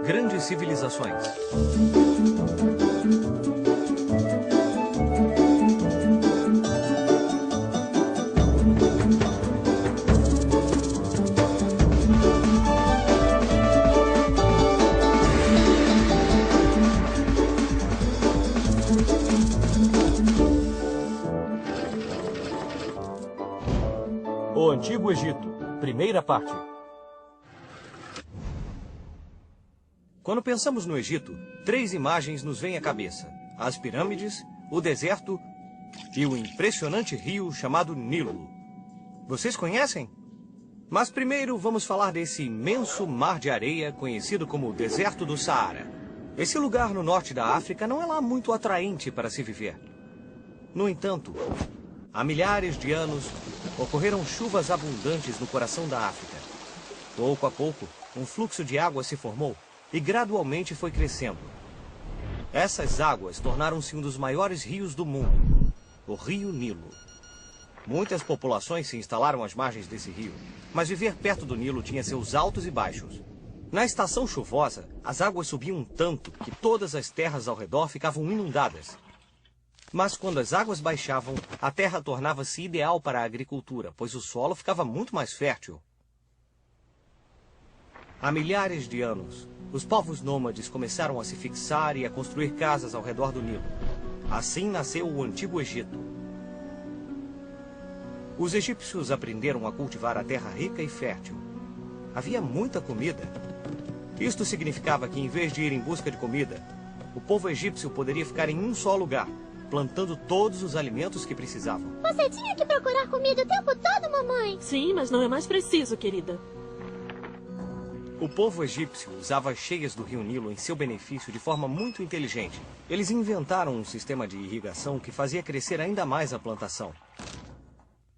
Grandes civilizações. O Antigo Egito, primeira parte. Quando pensamos no Egito, 3 imagens nos vêm à cabeça: as pirâmides, o deserto e o impressionante rio chamado Nilo. Vocês conhecem? Mas primeiro vamos falar desse imenso mar de areia conhecido como o Deserto do Saara. Esse lugar no norte da África não é lá muito atraente para se viver. No entanto, há milhares de anos, ocorreram chuvas abundantes no coração da África. Pouco a pouco, um fluxo de água se formou e gradualmente foi crescendo. Essas águas tornaram-se um dos maiores rios do mundo, o Rio Nilo. Muitas populações se instalaram às margens desse rio, mas viver perto do Nilo tinha seus altos e baixos. Na estação chuvosa, as águas subiam tanto que todas as terras ao redor ficavam inundadas. Mas quando as águas baixavam, a terra tornava-se ideal para a agricultura, pois o solo ficava muito mais fértil. Há milhares de anos, os povos nômades começaram a se fixar e a construir casas ao redor do Nilo. Assim nasceu o Antigo Egito. Os egípcios aprenderam a cultivar a terra rica e fértil. Havia muita comida. Isto significava que, em vez de ir em busca de comida, o povo egípcio poderia ficar em um só lugar, plantando todos os alimentos que precisavam. Você tinha que procurar comida o tempo todo, mamãe? Sim, mas não é mais preciso, querida. O povo egípcio usava as cheias do rio Nilo em seu benefício de forma muito inteligente. Eles inventaram um sistema de irrigação que fazia crescer ainda mais a plantação.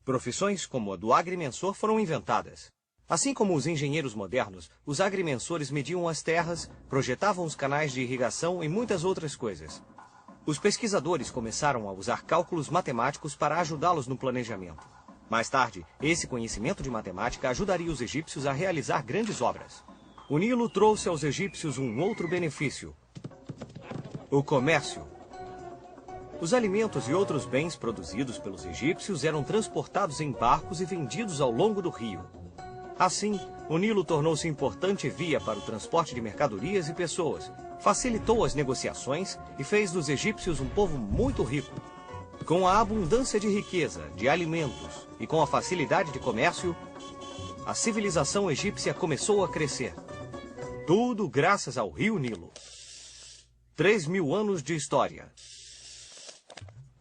Profissões como a do agrimensor foram inventadas. Assim como os engenheiros modernos, os agrimensores mediam as terras, projetavam os canais de irrigação e muitas outras coisas. Os pesquisadores começaram a usar cálculos matemáticos para ajudá-los no planejamento. Mais tarde, esse conhecimento de matemática ajudaria os egípcios a realizar grandes obras. O Nilo trouxe aos egípcios um outro benefício: o comércio. Os alimentos e outros bens produzidos pelos egípcios eram transportados em barcos e vendidos ao longo do rio. Assim, o Nilo tornou-se importante via para o transporte de mercadorias e pessoas, facilitou as negociações e fez dos egípcios um povo muito rico. Com a abundância de riqueza, de alimentos e com a facilidade de comércio, a civilização egípcia começou a crescer. Tudo graças ao rio Nilo. 3.000 anos de história.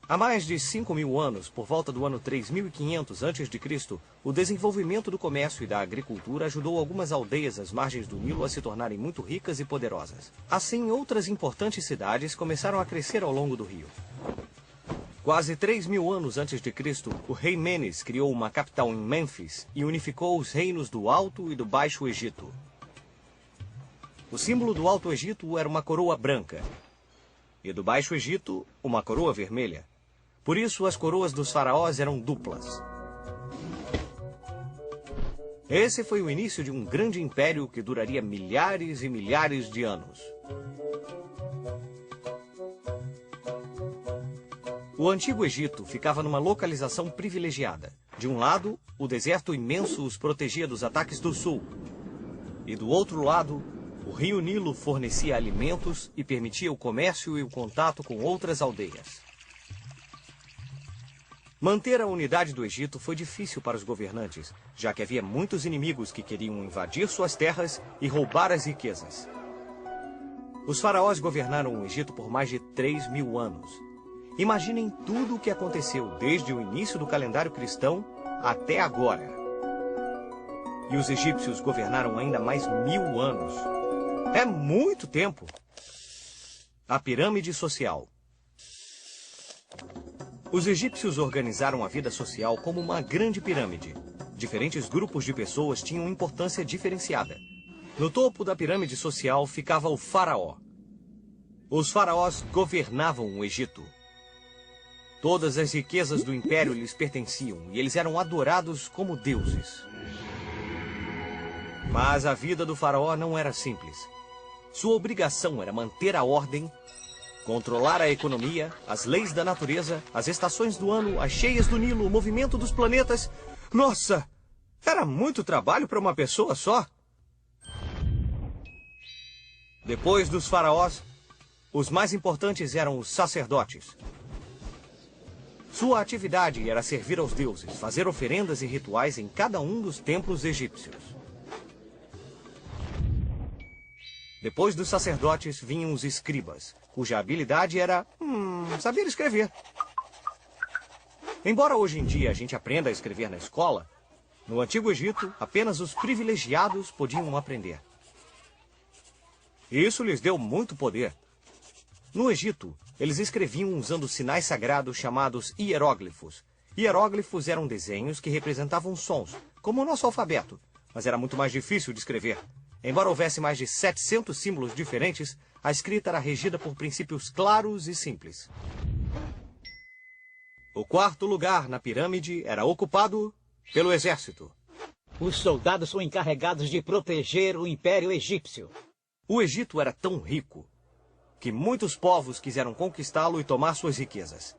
Há mais de 5.000 anos, por volta do ano 3.500 a.C., o desenvolvimento do comércio e da agricultura ajudou algumas aldeias às margens do Nilo a se tornarem muito ricas e poderosas. Assim, outras importantes cidades começaram a crescer ao longo do rio. Quase 3.000 anos antes de Cristo, o rei Menes criou uma capital em Mênfis e unificou os reinos do Alto e do Baixo Egito. O símbolo do Alto Egito era uma coroa branca e do Baixo Egito, uma coroa vermelha. Por isso, as coroas dos faraós eram duplas. Esse foi o início de um grande império que duraria milhares e milhares de anos. O Antigo Egito ficava numa localização privilegiada. De um lado, o deserto imenso os protegia dos ataques do sul. E do outro lado, o rio Nilo fornecia alimentos e permitia o comércio e o contato com outras aldeias. Manter a unidade do Egito foi difícil para os governantes, já que havia muitos inimigos que queriam invadir suas terras e roubar as riquezas. Os faraós governaram o Egito por mais de 3.000 anos. Imaginem tudo o que aconteceu desde o início do calendário cristão até agora. E os egípcios governaram ainda mais 1.000 anos. É muito tempo! A pirâmide social. Os egípcios organizaram a vida social como uma grande pirâmide. Diferentes grupos de pessoas tinham importância diferenciada. No topo da pirâmide social ficava o faraó. Os faraós governavam o Egito. Todas as riquezas do império lhes pertenciam e eles eram adorados como deuses. Mas a vida do faraó não era simples. Sua obrigação era manter a ordem, controlar a economia, as leis da natureza, as estações do ano, as cheias do Nilo, o movimento dos planetas. Nossa! Era muito trabalho para uma pessoa só. Depois dos faraós, os mais importantes eram os sacerdotes. Sua atividade era servir aos deuses, fazer oferendas e rituais em cada um dos templos egípcios. Depois dos sacerdotes vinham os escribas, cuja habilidade era saber escrever. Embora hoje em dia a gente aprenda a escrever na escola, no Antigo Egito apenas os privilegiados podiam aprender. Isso lhes deu muito poder. No Egito, eles escreviam usando sinais sagrados chamados hieróglifos. Hieróglifos eram desenhos que representavam sons, como o nosso alfabeto, mas era muito mais difícil de escrever. Embora houvesse mais de 700 símbolos diferentes, a escrita era regida por princípios claros e simples. O quarto lugar na pirâmide era ocupado pelo exército. Os soldados são encarregados de proteger o Império Egípcio. O Egito era tão rico que muitos povos quiseram conquistá-lo e tomar suas riquezas.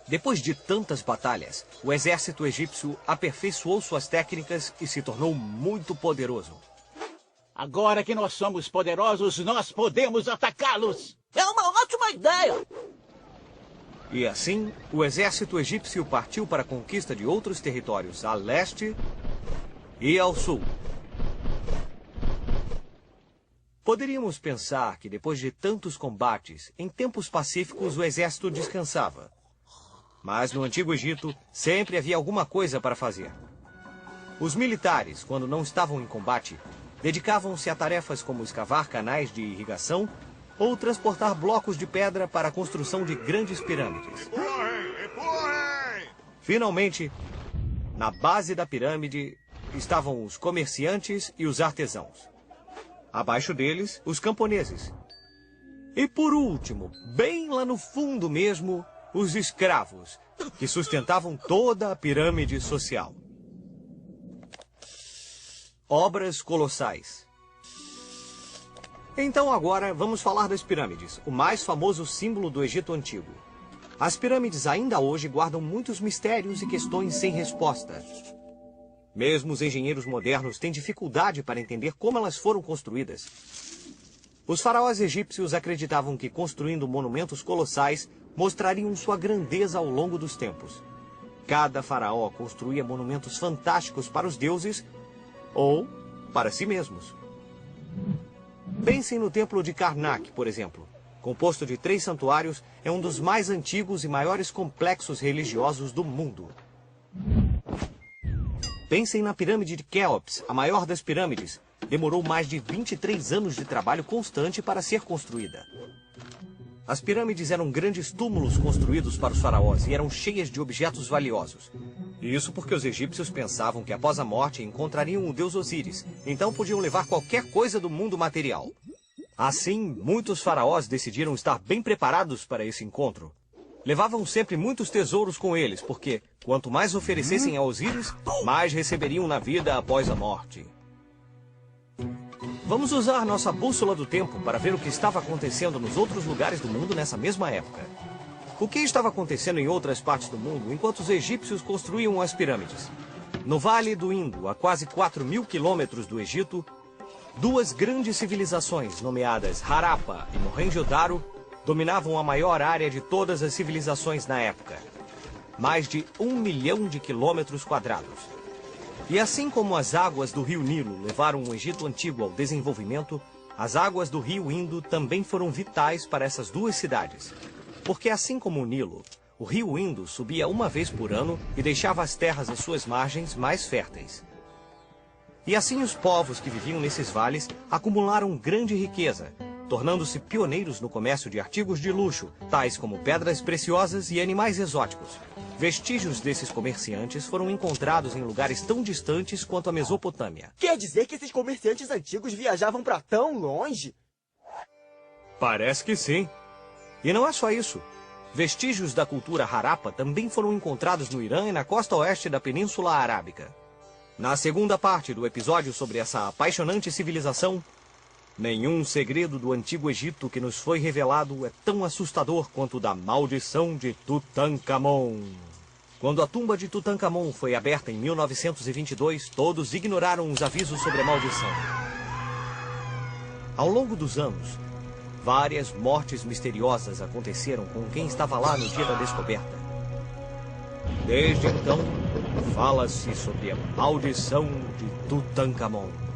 Depois de tantas batalhas, o exército egípcio aperfeiçoou suas técnicas e se tornou muito poderoso. Agora que nós somos poderosos, nós podemos atacá-los! É uma ótima ideia! E assim, o exército egípcio partiu para a conquista de outros territórios a leste e ao sul. Poderíamos pensar que depois de tantos combates, em tempos pacíficos o exército descansava. Mas no Antigo Egito sempre havia alguma coisa para fazer. Os militares, quando não estavam em combate, dedicavam-se a tarefas como escavar canais de irrigação ou transportar blocos de pedra para a construção de grandes pirâmides. Finalmente, na base da pirâmide estavam os comerciantes e os artesãos. Abaixo deles, os camponeses. E por último, bem lá no fundo mesmo, os escravos, que sustentavam toda a pirâmide social. Obras colossais. Então agora vamos falar das pirâmides, o mais famoso símbolo do Egito Antigo. As pirâmides ainda hoje guardam muitos mistérios e questões sem resposta. Mesmo os engenheiros modernos têm dificuldade para entender como elas foram construídas. Os faraós egípcios acreditavam que construindo monumentos colossais mostrariam sua grandeza ao longo dos tempos. Cada faraó construía monumentos fantásticos para os deuses ou para si mesmos. Pensem no templo de Karnak, por exemplo. Composto de 3 santuários, é um dos mais antigos e maiores complexos religiosos do mundo. Pensem na pirâmide de Quéops, a maior das pirâmides. Demorou mais de 23 anos de trabalho constante para ser construída. As pirâmides eram grandes túmulos construídos para os faraós e eram cheias de objetos valiosos. Isso porque os egípcios pensavam que após a morte encontrariam o deus Osíris, então podiam levar qualquer coisa do mundo material. Assim, muitos faraós decidiram estar bem preparados para esse encontro. Levavam sempre muitos tesouros com eles, porque quanto mais oferecessem a Osíris, mais receberiam na vida após a morte. Vamos usar nossa bússola do tempo para ver o que estava acontecendo nos outros lugares do mundo nessa mesma época. O que estava acontecendo em outras partes do mundo enquanto os egípcios construíam as pirâmides? No Vale do Indo, a quase 4.000 quilômetros do Egito, 2 grandes civilizações, nomeadas Harappa e Mohenjo-Daro, dominavam a maior área de todas as civilizações na época. Mais de 1 milhão de quilômetros quadrados. E assim como as águas do rio Nilo levaram o Egito Antigo ao desenvolvimento, as águas do rio Indo também foram vitais para essas 2 cidades. Porque assim como o Nilo, o rio Indo subia uma vez por ano e deixava as terras às suas margens mais férteis. E assim os povos que viviam nesses vales acumularam grande riqueza, tornando-se pioneiros no comércio de artigos de luxo, tais como pedras preciosas e animais exóticos. Vestígios desses comerciantes foram encontrados em lugares tão distantes quanto a Mesopotâmia. Quer dizer que esses comerciantes antigos viajavam para tão longe? Parece que sim. E não é só isso. Vestígios da cultura Harappa também foram encontrados no Irã e na costa oeste da Península Arábica. Na segunda parte do episódio sobre essa apaixonante civilização, nenhum segredo do Antigo Egito que nos foi revelado é tão assustador quanto o da maldição de Tutankhamon. Quando a tumba de Tutankhamon foi aberta em 1922, todos ignoraram os avisos sobre a maldição. Ao longo dos anos, várias mortes misteriosas aconteceram com quem estava lá no dia da descoberta. Desde então, fala-se sobre a maldição de Tutankhamon.